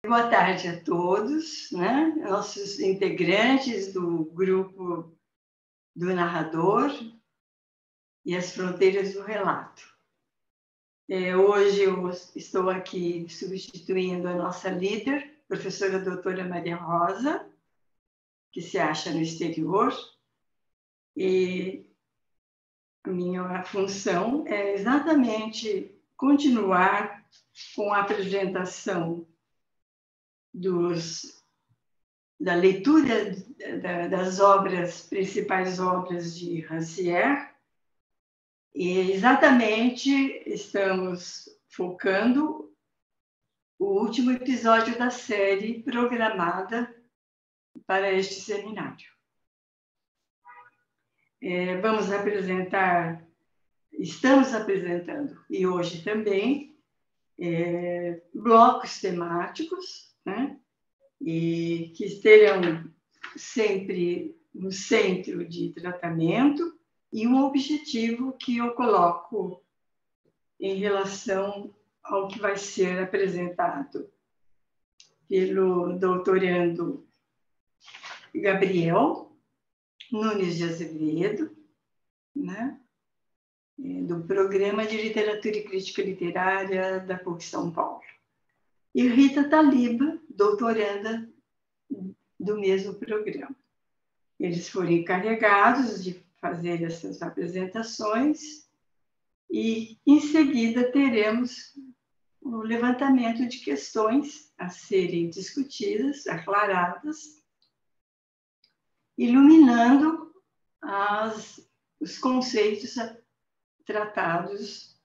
Boa tarde a todos, né? Nossos integrantes do grupo do narrador e as fronteiras do relato. Hoje eu estou aqui substituindo a nossa líder, professora doutora Maria Rosa, que se acha no exterior, e a minha função é exatamente continuar com a apresentação da leitura das principais obras de Rancière, e exatamente estamos focando o último episódio da série programada para este seminário. Estamos apresentando, e hoje também, blocos temáticos, né? E que estejam sempre no centro de tratamento, e um objetivo que eu coloco em relação ao que vai ser apresentado pelo doutorando Gabriel Nunes de Azevedo, né? Do Programa de Literatura e Crítica Literária da PUC São Paulo. E Rita Taliba, doutoranda do mesmo programa. Eles foram encarregados de fazer essas apresentações e, em seguida, teremos o levantamento de questões a serem discutidas, aclaradas, iluminando os conceitos tratados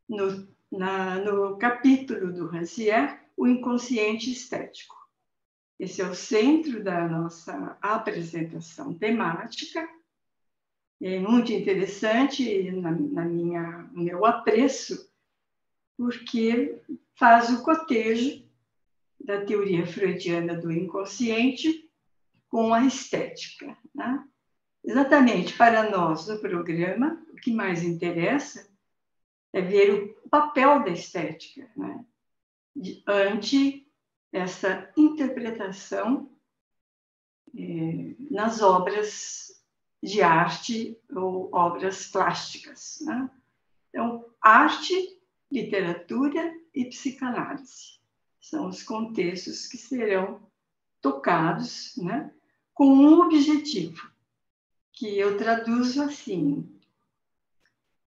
no capítulo do Rancière, o inconsciente estético. Esse é o centro da nossa apresentação temática. É muito interessante no meu apreço, porque faz o cotejo da teoria freudiana do inconsciente com a estética, né? Exatamente, para nós, no programa, o que mais interessa é ver o papel da estética, né? Ante essa interpretação nas obras de arte ou obras plásticas, né? Então, arte, literatura e psicanálise são os contextos que serão tocados, né? Com um objetivo, que eu traduzo assim: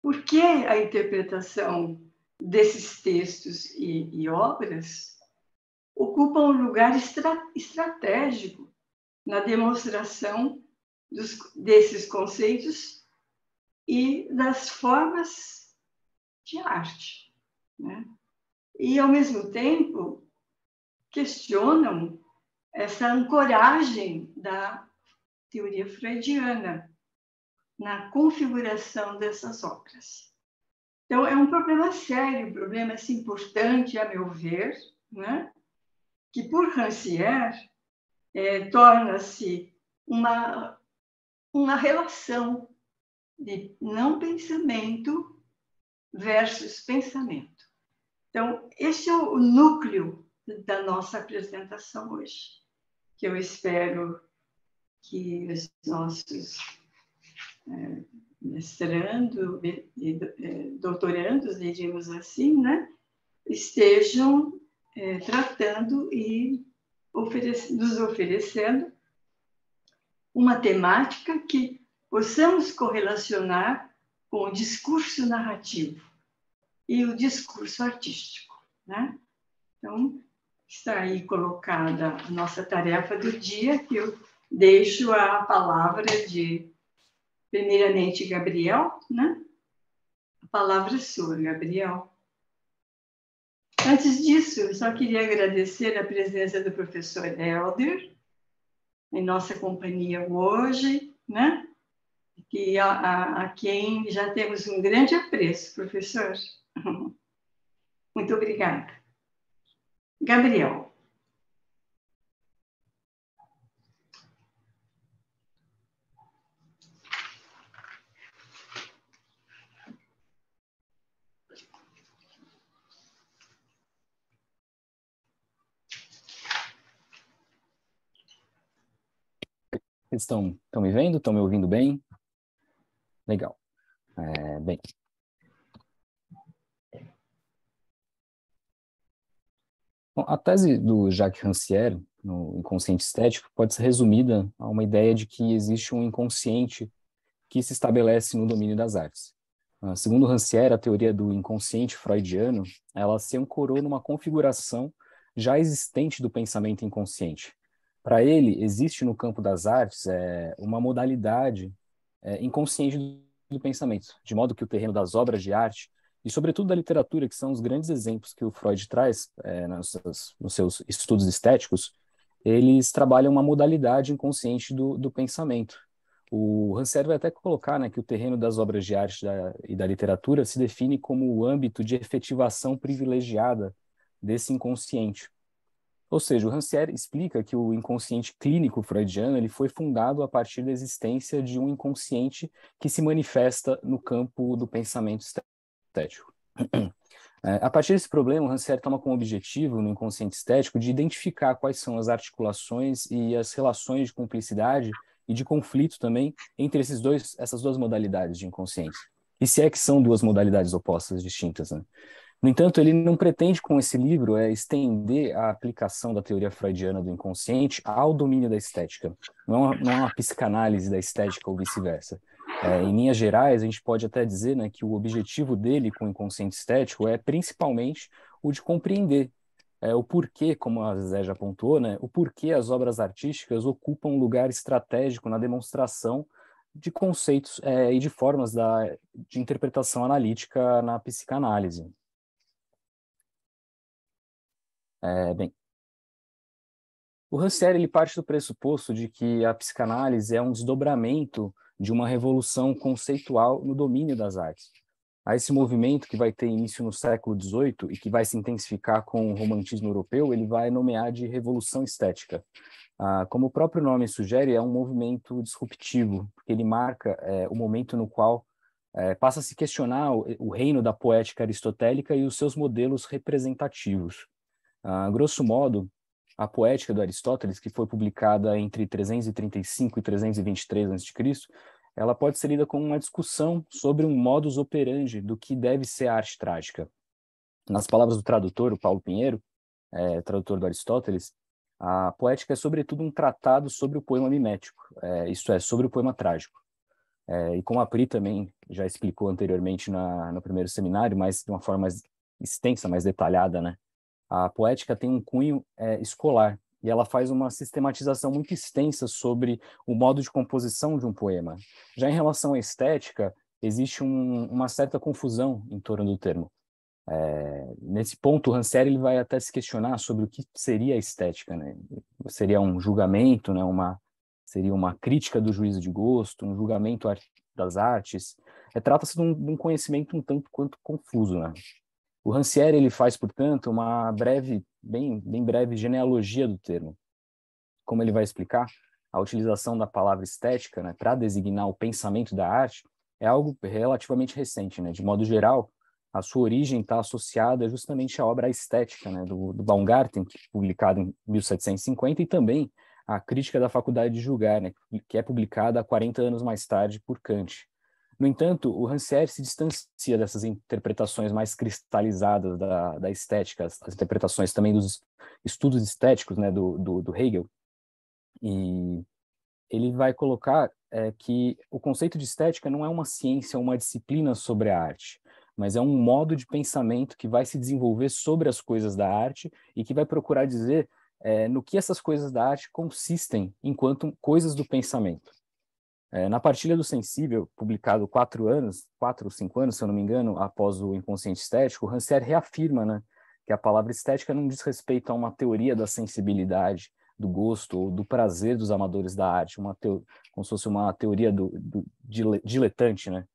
por que a interpretação desses textos e obras ocupam um lugar estratégico na demonstração desses conceitos e das formas de arte, né? E, ao mesmo tempo, questionam essa ancoragem da teoria freudiana na configuração dessas obras. Então, é um problema sério, um problema assim, importante, a meu ver, né? Que, por Rancière, torna-se uma relação de não pensamento versus pensamento. Então, esse é o núcleo da nossa apresentação hoje, que eu espero que os nossos mestrandos e doutorandos, diríamos assim, né, estejam tratando e nos oferecendo uma temática que possamos correlacionar com o discurso narrativo e o discurso artístico, né? Então, está aí colocada a nossa tarefa do dia, que eu deixo a palavra primeiramente, Gabriel, né? A palavra é sua, Gabriel. Antes disso, eu só queria agradecer a presença do professor Helder em nossa companhia hoje, né? Que a quem já temos um grande apreço, professor. Muito obrigada. Gabriel. Vocês estão me vendo? Estão me ouvindo bem? Legal. Bem. Bom, a tese do Jacques Rancière, no inconsciente estético, pode ser resumida a uma ideia de que existe um inconsciente que se estabelece no domínio das artes. Segundo Rancière, a teoria do inconsciente freudiano, ela se ancorou numa configuração já existente do pensamento inconsciente. Para ele, existe no campo das artes uma modalidade inconsciente do pensamento, de modo que o terreno das obras de arte e, sobretudo, da literatura, que são os grandes exemplos que o Freud traz nos seus estudos estéticos, eles trabalham uma modalidade inconsciente do pensamento. O Rancière vai até colocar, né, que o terreno das obras de arte e da literatura se define como o âmbito de efetivação privilegiada desse inconsciente. Ou seja, o Rancière explica que o inconsciente clínico freudiano ele foi fundado a partir da existência de um inconsciente que se manifesta no campo do pensamento estético. A partir desse problema, o Rancière toma como objetivo, no inconsciente estético, de identificar quais são as articulações e as relações de cumplicidade e de conflito também entre essas duas modalidades de inconsciente. E se é que são duas modalidades opostas, distintas, né? No entanto, ele não pretende, com esse livro, estender a aplicação da teoria freudiana do inconsciente ao domínio da estética. Não é uma psicanálise da estética ou vice-versa. Em linhas gerais, a gente pode até dizer, né, que o objetivo dele com o inconsciente estético é principalmente o de compreender o porquê, como a Zé já apontou, né, o porquê as obras artísticas ocupam um lugar estratégico na demonstração de conceitos e de formas de interpretação analítica na psicanálise. Bem, o Rancière ele parte do pressuposto de que a psicanálise é um desdobramento de uma revolução conceitual no domínio das artes. A esse movimento que vai ter início no século XVIII e que vai se intensificar com o romantismo europeu, ele vai nomear de revolução estética. Como o próprio nome sugere, é um movimento disruptivo, porque ele marca o momento no qual passa a se questionar o reino da poética aristotélica e os seus modelos representativos. Grosso modo, a Poética do Aristóteles, que foi publicada entre 335 e 323 a.C., ela pode ser lida como uma discussão sobre um modus operandi do que deve ser a arte trágica. Nas palavras do tradutor, o Paulo Pinheiro, tradutor do Aristóteles, a Poética é sobretudo um tratado sobre o poema mimético, isto é, sobre o poema trágico. E como a Pri também já explicou anteriormente no primeiro seminário, mas de uma forma mais extensa, mais detalhada, né? A poética tem um cunho escolar e ela faz uma sistematização muito extensa sobre o modo de composição de um poema. Já em relação à estética, existe uma certa confusão em torno do termo. Nesse ponto, o Rancière ele vai até se questionar sobre o que seria a estética, né? Seria um julgamento, né? Seria uma crítica do juízo de gosto, um julgamento das artes. Trata-se de um conhecimento um tanto quanto confuso, né? O Rancière ele faz, portanto, uma breve, bem breve genealogia do termo. Como ele vai explicar, a utilização da palavra estética, né, para designar o pensamento da arte é algo relativamente recente, né? De modo geral, a sua origem está associada justamente à obra estética, né, do Baumgarten, publicada em 1750, e também à Crítica da Faculdade de Julgar, né, que é publicada 40 anos mais tarde por Kant. No entanto, o Rancière se distancia dessas interpretações mais cristalizadas da estética, as interpretações também dos estudos estéticos, né, do Hegel, e ele vai colocar que o conceito de estética não é uma ciência, uma disciplina sobre a arte, mas é um modo de pensamento que vai se desenvolver sobre as coisas da arte e que vai procurar dizer no que essas coisas da arte consistem enquanto coisas do pensamento. Na Partilha do Sensível, publicado 4 ou 5 anos, se eu não me engano, após o Inconsciente Estético, Rancière reafirma, né, que a palavra estética não diz respeito a uma teoria da sensibilidade, do gosto ou do prazer dos amadores da arte, como se fosse uma teoria do diletante, né?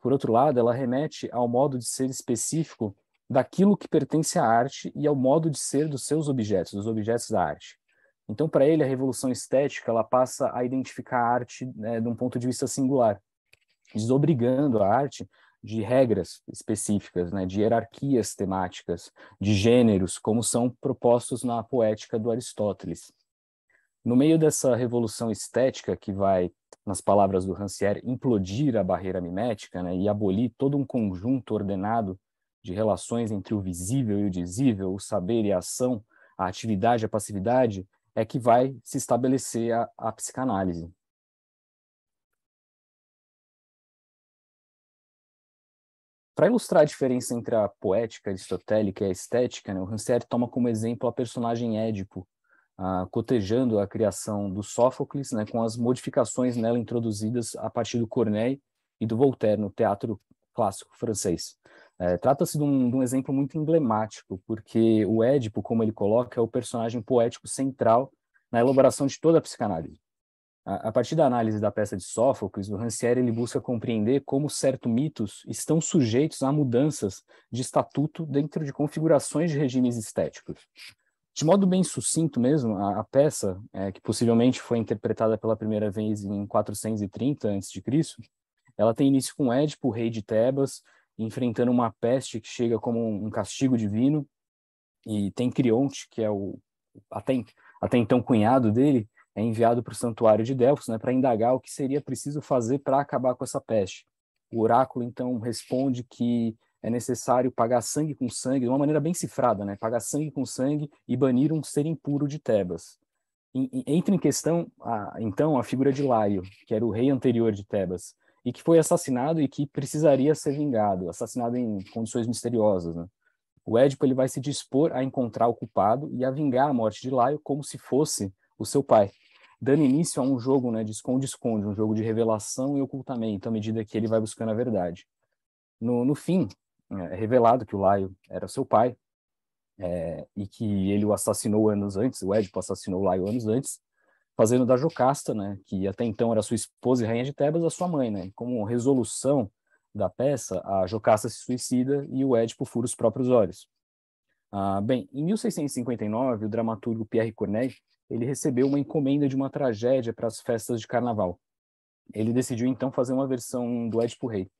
Por outro lado, ela remete ao modo de ser específico daquilo que pertence à arte e ao modo de ser dos seus objetos, dos objetos da arte. Então, para ele, a revolução estética ela passa a identificar a arte de um ponto de vista singular, desobrigando a arte de regras específicas, né, de hierarquias temáticas, de gêneros, como são propostos na poética do Aristóteles. No meio dessa revolução estética que vai, nas palavras do Rancière, implodir a barreira mimética, né, e abolir todo um conjunto ordenado de relações entre o visível e o dizível, o saber e a ação, a atividade e a passividade, é que vai se estabelecer a psicanálise. Para ilustrar a diferença entre a poética aristotélica e a estética, né, o Rancière toma como exemplo a personagem Édipo, cotejando a criação do Sófocles, né, com as modificações nela introduzidas a partir do Corneille e do Voltaire no teatro clássico francês. Trata-se de um exemplo muito emblemático, porque o Édipo, como ele coloca, é o personagem poético central na elaboração de toda a psicanálise. A partir da análise da peça de Sófocles, o Rancière ele busca compreender como certos mitos estão sujeitos a mudanças de estatuto dentro de configurações de regimes estéticos. De modo bem sucinto mesmo, a peça, que possivelmente foi interpretada pela primeira vez em 430 a.C., ela tem início com Édipo, rei de Tebas, enfrentando uma peste que chega como um castigo divino, e tem Crionte, que é o até então cunhado dele, é enviado para o santuário de Delfos, né, para indagar o que seria preciso fazer para acabar com essa peste. O oráculo, então, responde que é necessário pagar sangue com sangue, de uma maneira bem cifrada, né, pagar sangue com sangue e banir um ser impuro de Tebas. Entra em questão, então, a figura de Laio, que era o rei anterior de Tebas, e que foi assassinado e que precisaria ser vingado, assassinado em condições misteriosas, né? O Édipo ele vai se dispor a encontrar o culpado e a vingar a morte de Laio como se fosse o seu pai, dando início a um jogo, né, de esconde-esconde, um jogo de revelação e ocultamento, à medida que ele vai buscando a verdade. No fim, é revelado que o Laio era seu pai, e que ele o assassinou anos antes, o Édipo assassinou o Laio anos antes, fazendo da Jocasta, né, que até então era sua esposa e rainha de Tebas, a sua mãe, né? Como resolução da peça, a Jocasta se suicida e o Édipo fura os próprios olhos. Bem, em 1659, o dramaturgo Pierre Corneille ele recebeu uma encomenda de uma tragédia para as festas de carnaval. Ele decidiu então fazer uma versão do Édipo Rei.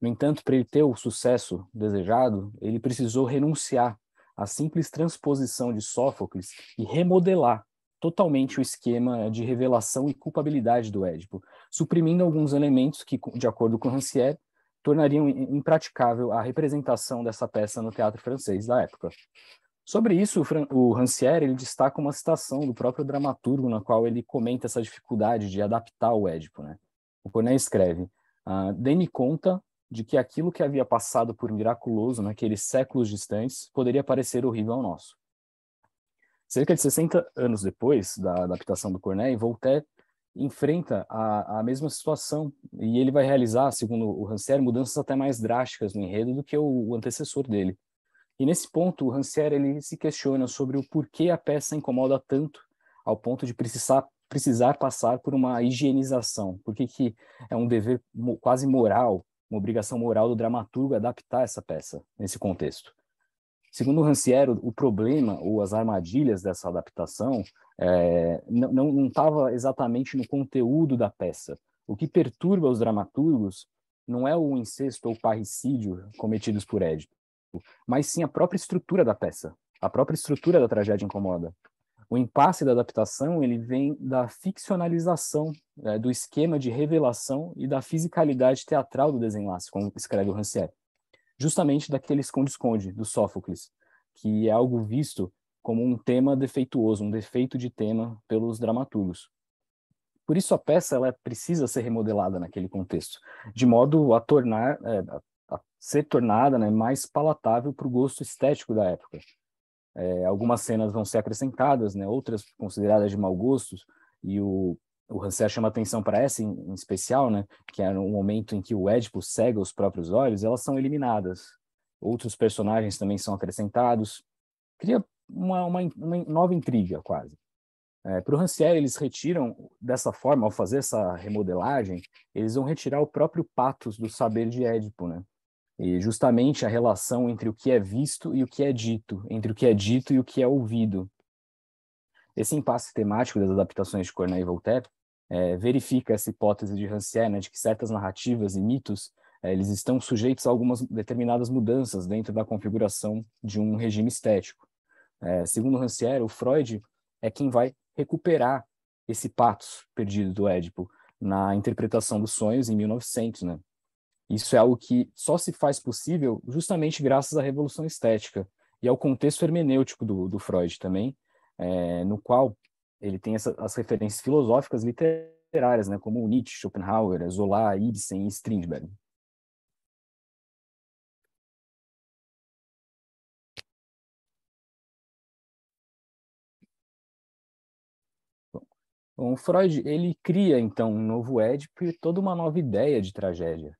No entanto, para ele ter o sucesso desejado, ele precisou renunciar à simples transposição de Sófocles e remodelar totalmente o esquema de revelação e culpabilidade do Édipo, suprimindo alguns elementos que, de acordo com Rancière, tornariam impraticável a representação dessa peça no teatro francês da época. Sobre isso, o Rancière ele destaca uma citação do próprio dramaturgo, na qual ele comenta essa dificuldade de adaptar o Édipo, né? O Corneille escreve: dei-me conta de que aquilo que havia passado por miraculoso naqueles séculos distantes poderia parecer horrível ao nosso. Cerca de 60 anos depois da adaptação do Corneille, Voltaire enfrenta a mesma situação e ele vai realizar, segundo o Rancière, mudanças até mais drásticas no enredo do que o antecessor dele. E nesse ponto, o Rancière ele se questiona sobre o porquê a peça incomoda tanto ao ponto de precisar passar por uma higienização. Por que é um dever quase moral, uma obrigação moral do dramaturgo adaptar essa peça nesse contexto? Segundo o Rancière, o problema ou as armadilhas dessa adaptação não estava exatamente no conteúdo da peça. O que perturba os dramaturgos não é o incesto ou o parricídio cometidos por Édipo, mas sim a própria estrutura da peça. A própria estrutura da tragédia incomoda. O impasse da adaptação ele vem da ficcionalização do esquema de revelação e da fisicalidade teatral do desenlace, como escreve o Rancière. Justamente daquele esconde-esconde, do Sófocles, que é algo visto como um tema defeituoso, um defeito de tema pelos dramaturgos. Por isso a peça ela precisa ser remodelada naquele contexto, de modo a ser tornada, né, mais palatável para o gosto estético da época. Algumas cenas vão ser acrescentadas, né, outras consideradas de mau gosto, e o Rancière chama atenção para essa em especial, né, que é no momento em que o Édipo cega os próprios olhos, elas são eliminadas. Outros personagens também são acrescentados. Cria uma nova intriga, quase. Para o Rancière, eles retiram, dessa forma, ao fazer essa remodelagem, eles vão retirar o próprio pathos do saber de Édipo, né? E justamente a relação entre o que é visto e o que é dito, entre o que é dito e o que é ouvido. Esse impasse temático das adaptações de Corneille e Voltaire verifica essa hipótese de Rancière, né, de que certas narrativas e mitos eles estão sujeitos a algumas determinadas mudanças dentro da configuração de um regime estético. Segundo Rancière, o Freud é quem vai recuperar esse pathos perdido do Édipo na interpretação dos sonhos em 1900, né? Isso é algo que só se faz possível justamente graças à Revolução Estética e ao contexto hermenêutico do Freud também, no qual ele tem as referências filosóficas literárias, né, como Nietzsche, Schopenhauer, Zola, Ibsen e Strindberg. Bom, o Freud, ele cria, então, um novo Édipo e toda uma nova ideia de tragédia.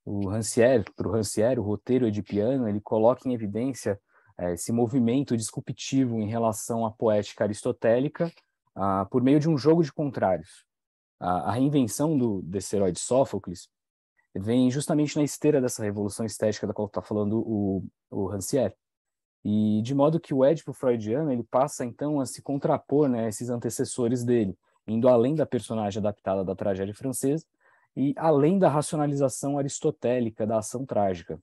Para o Rancière, o roteiro edipiano, ele coloca em evidência esse movimento disruptivo em relação à poética aristotélica por meio de um jogo de contrários. A reinvenção desse herói de Sófocles vem justamente na esteira dessa revolução estética da qual está falando o Rancière. E de modo que o Édipo freudiano ele passa, então, a se contrapor, né, a esses antecessores dele, indo além da personagem adaptada da tragédia francesa e além da racionalização aristotélica da ação trágica.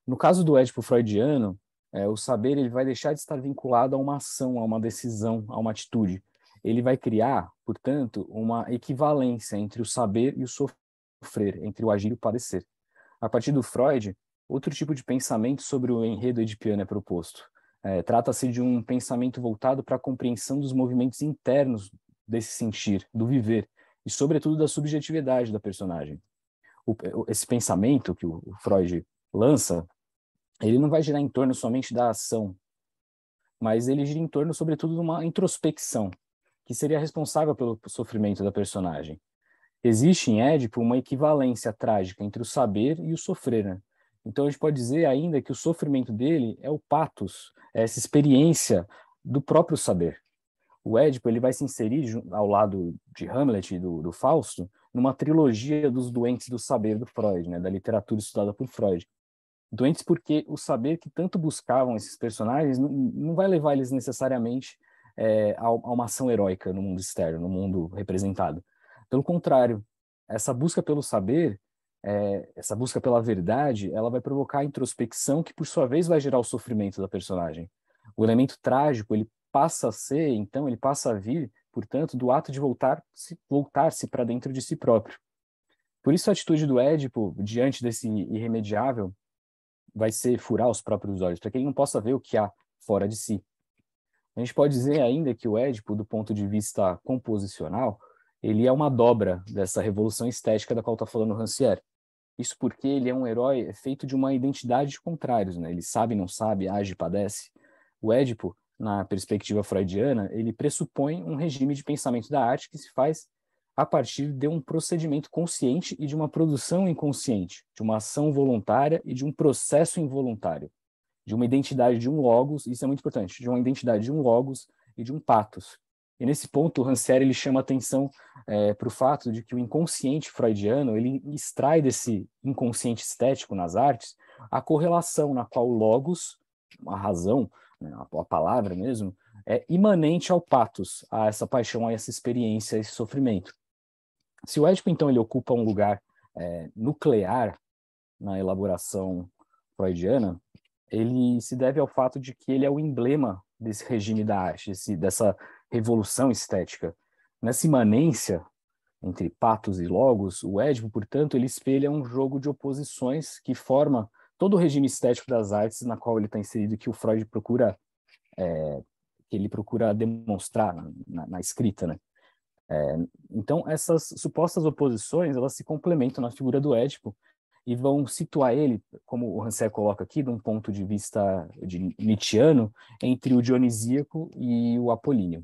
No caso do Édipo freudiano, o saber ele vai deixar de estar vinculado a uma ação, a uma decisão, a uma atitude. Ele vai criar, portanto, uma equivalência entre o saber e o sofrer, entre o agir e o padecer. A partir do Freud, outro tipo de pensamento sobre o enredo edipiano é proposto. Trata-se de um pensamento voltado para a compreensão dos movimentos internos desse sentir, do viver, e sobretudo da subjetividade da personagem. Esse pensamento que o Freud lança, ele não vai girar em torno somente da ação, mas ele gira em torno, sobretudo, de uma introspecção, que seria responsável pelo sofrimento da personagem. Existe em Édipo uma equivalência trágica entre o saber e o sofrer, né? Então a gente pode dizer ainda que o sofrimento dele é o pathos, é essa experiência do próprio saber. O Édipo ele vai se inserir ao lado de Hamlet e do Fausto numa trilogia dos doentes do saber do Freud, né, da literatura estudada por Freud. Doentes porque o saber que tanto buscavam esses personagens não vai levar eles necessariamente a uma ação heróica no mundo externo, no mundo representado. Pelo contrário, essa busca pelo saber, essa busca pela verdade, ela vai provocar a introspecção que, por sua vez, vai gerar o sofrimento da personagem. O elemento trágico, ele passa a ser, então, ele passa a vir, portanto, do ato de voltar-se para dentro de si próprio. Por isso, a atitude do Édipo, diante desse irremediável, vai ser furar os próprios olhos, para que ele não possa ver o que há fora de si. A gente pode dizer ainda que o Édipo, do ponto de vista composicional, ele é uma dobra dessa revolução estética da qual está falando o Rancière. Isso porque ele é um herói feito de uma identidade de contrários, né? Ele sabe, não sabe, age, padece. O Édipo, na perspectiva freudiana, ele pressupõe um regime de pensamento da arte que se faz a partir de um procedimento consciente e de uma produção inconsciente, de uma ação voluntária e de um processo involuntário, de uma identidade de um logos, isso é muito importante, de uma identidade de um logos e de um pathos. E nesse ponto, o Rancière ele chama atenção para o fato de que o inconsciente freudiano ele extrai desse inconsciente estético nas artes a correlação na qual o logos, a razão, né, a palavra mesmo, é imanente ao pathos, a essa paixão, a essa experiência, a esse sofrimento. Se o Édipo, então, ele ocupa um lugar nuclear na elaboração freudiana, ele se deve ao fato de que ele é o emblema desse regime da arte, dessa revolução estética. Nessa imanência entre pathos e logos, o Édipo, portanto, ele espelha um jogo de oposições que forma todo o regime estético das artes na qual ele está inserido, que o Freud procura, que ele procura demonstrar na escrita, né? Então, essas supostas oposições, elas se complementam na figura do Édipo e vão situar ele, como o Rancière coloca aqui, de um ponto de vista de Nietzscheano, entre o dionisíaco e o apolíneo.